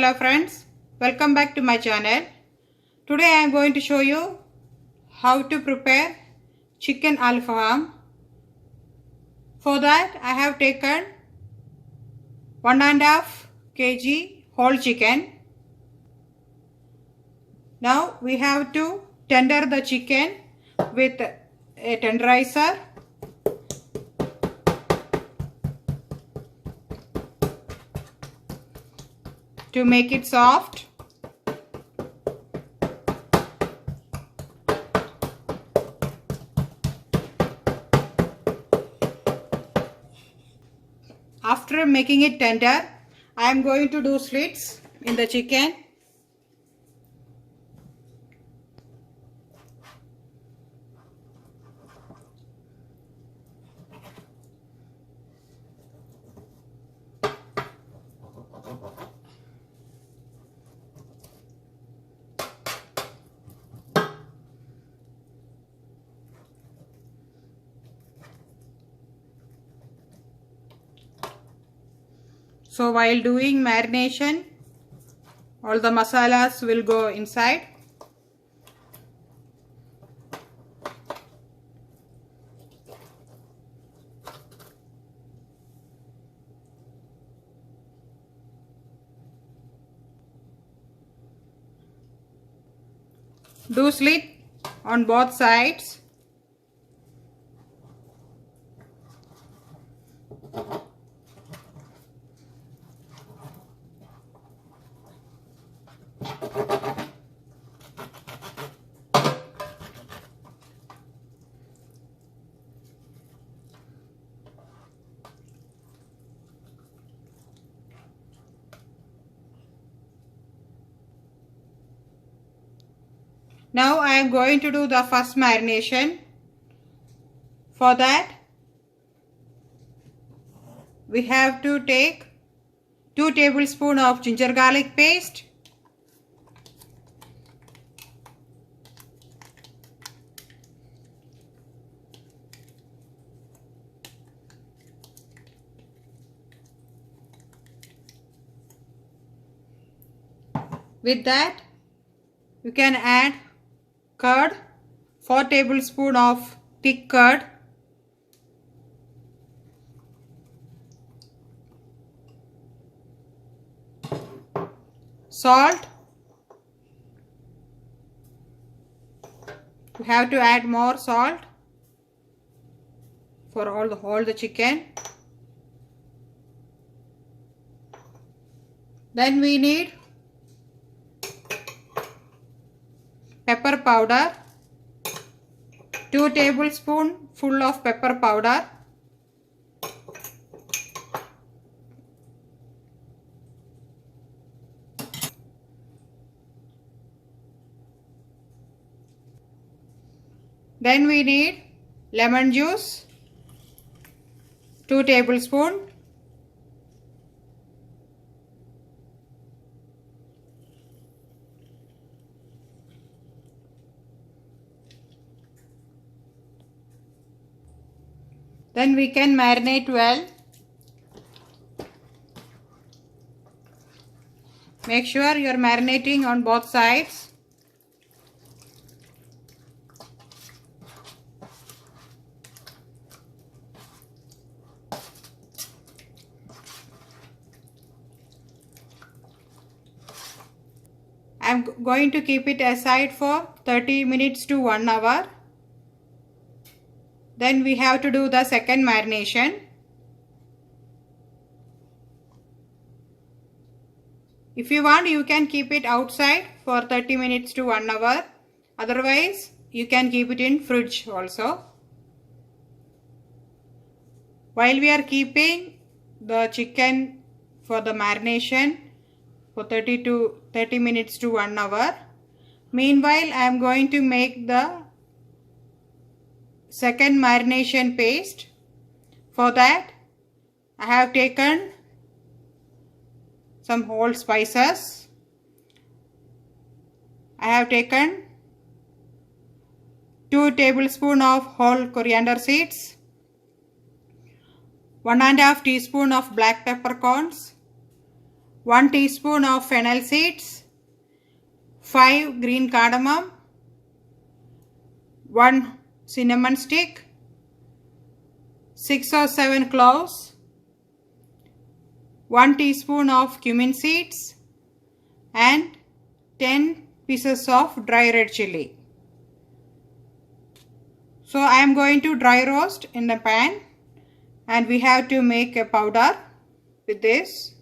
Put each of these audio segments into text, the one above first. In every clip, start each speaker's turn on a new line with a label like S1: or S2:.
S1: Hello friends, welcome back to my channel. Today I am going to show you how to prepare chicken alfaham. For that I have taken 1.5 kg whole chicken. Now we have to tender the chicken with a tenderizer. To make it soft. After making it tender, I am going to do slits in the chicken. So while doing marination, all the masalas will go inside. Do slit on both sides. Now I am going to do the first marination. For that, we have to take 2 tablespoons of ginger garlic paste, with that you can add curd, 4 tablespoons of thick curd, salt. You have to add more salt for all the chicken. Then we need pepper powder, 2 tablespoons full of pepper powder, then we need lemon juice, 2 tablespoons, then we can marinate well. Make sure you are marinating on both sides. I am going to keep it aside for 30 minutes to 1 hour. Then we have to do the second marination. If you want, you can keep it outside for 30 minutes to 1 hour. Otherwise, you can keep it in fridge also. While we are keeping the chicken for the marination for 30 minutes to 1 hour, meanwhile I am going to make the second marination paste. For that, I have taken some whole spices. I have taken 2 tablespoons of whole coriander seeds, 1.5 teaspoon of black peppercorns, 1 teaspoon of fennel seeds, 5 green cardamom, 1 cinnamon stick, 6 or 7 cloves, 1 teaspoon of cumin seeds and 10 pieces of dry red chili. So I am going to dry roast in the pan, and we have to make a powder with this.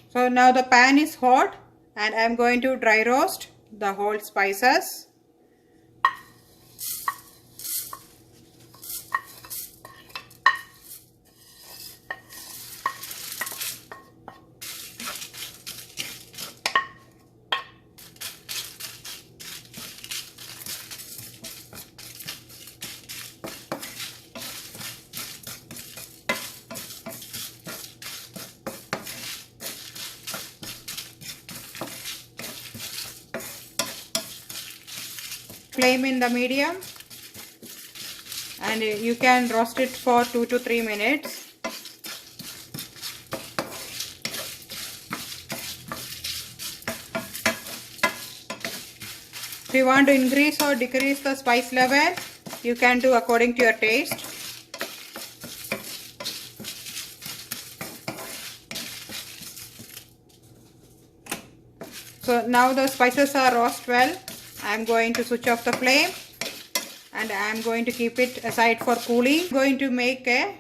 S1: So now the pan is hot and I am going to dry roast the whole spices. Flame in the medium, and you can roast it for 2 to 3 minutes. If you want to increase or decrease the spice level, you can do according to your taste. So now the spices are roasted well. I am going to switch off the flame and I am going to keep it aside for cooling. I am going to make a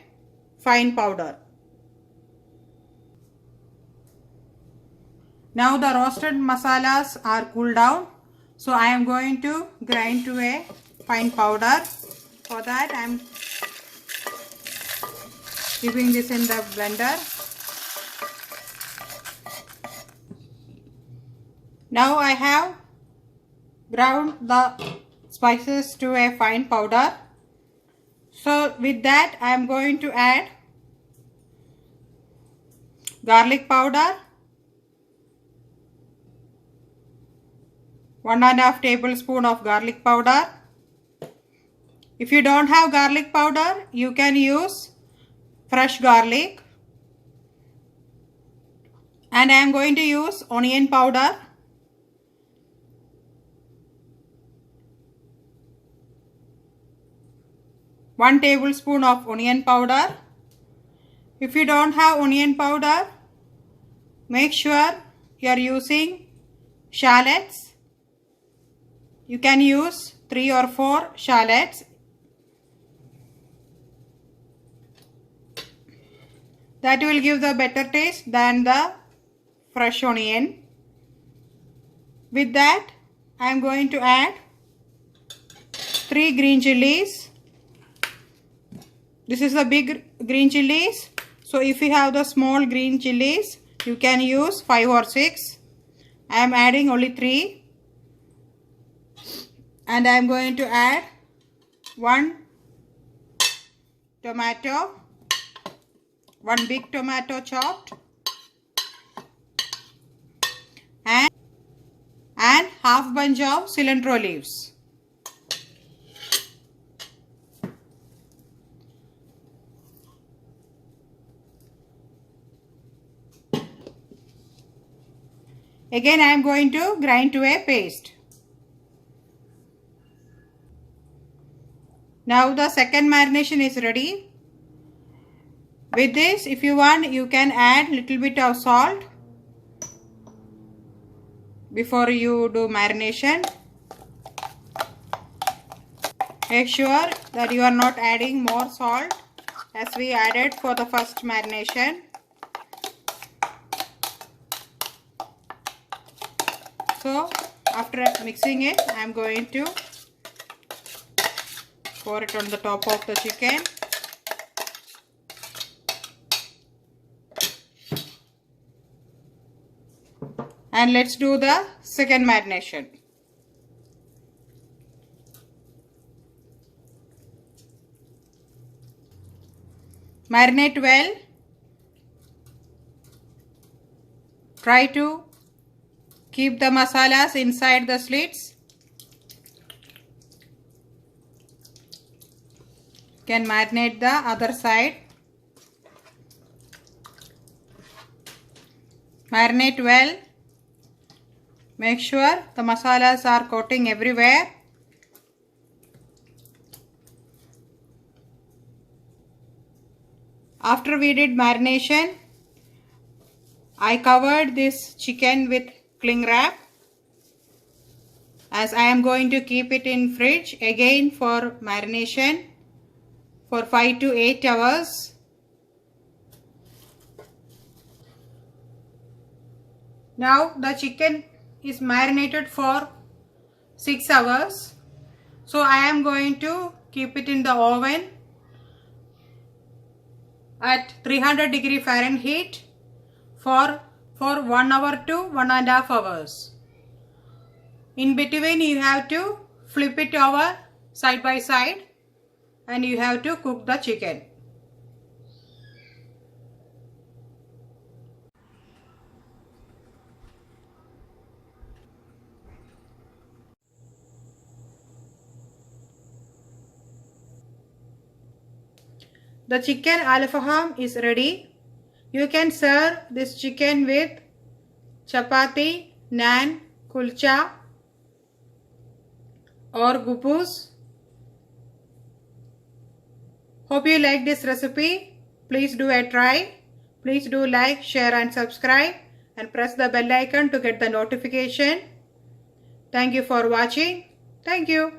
S1: fine powder. Now the roasted masalas are cooled down. So I am going to grind to a fine powder. For that I am keeping this in the blender. Now I have ground the spices to a fine powder. So with that I am going to add garlic powder, 1.5 tablespoon of garlic powder. If you don't have garlic powder, you can use fresh garlic. And I am going to use onion powder. One tablespoon of onion powder. If you don't have onion powder, make sure you are using shallots. You can use 3 or 4 shallots. That will give the better taste than the fresh onion. With that, I am going to add 3 green chilies. This is the big green chilies. So if you have the small green chilies, you can use 5 or 6. I am adding only 3. And I am going to add 1 tomato, 1 big tomato chopped, and half bunch of cilantro leaves. Again I am going to grind to a paste. Now the second marination is ready. With this, if you want, you can add little bit of salt before you do marination. Make sure that you are not adding more salt as we added for the first marination. So after mixing it, I am going to pour it on the top of the chicken. And let's do the second marination. Marinate well. Try to keep the masalas inside the slits. can marinate the other side. Marinate well. Make sure the masalas are coating everywhere. After we did marination, I covered this chicken with cling wrap, as I am going to keep it in fridge again for marination for 5 to 8 hours. Now the chicken is marinated for 6 hours. So I am going to keep it in the oven at 300 degree Fahrenheit for 1 hour to 1.5 hours. In between you have to flip it over side by side and you have to cook the chicken. The chicken alfaham is ready. You can serve this chicken with chapati, naan, kulcha or gupus. Hope you like this recipe. Please do a try. Please do like, share and subscribe and press the bell icon to get the notification. Thank you for watching. Thank you.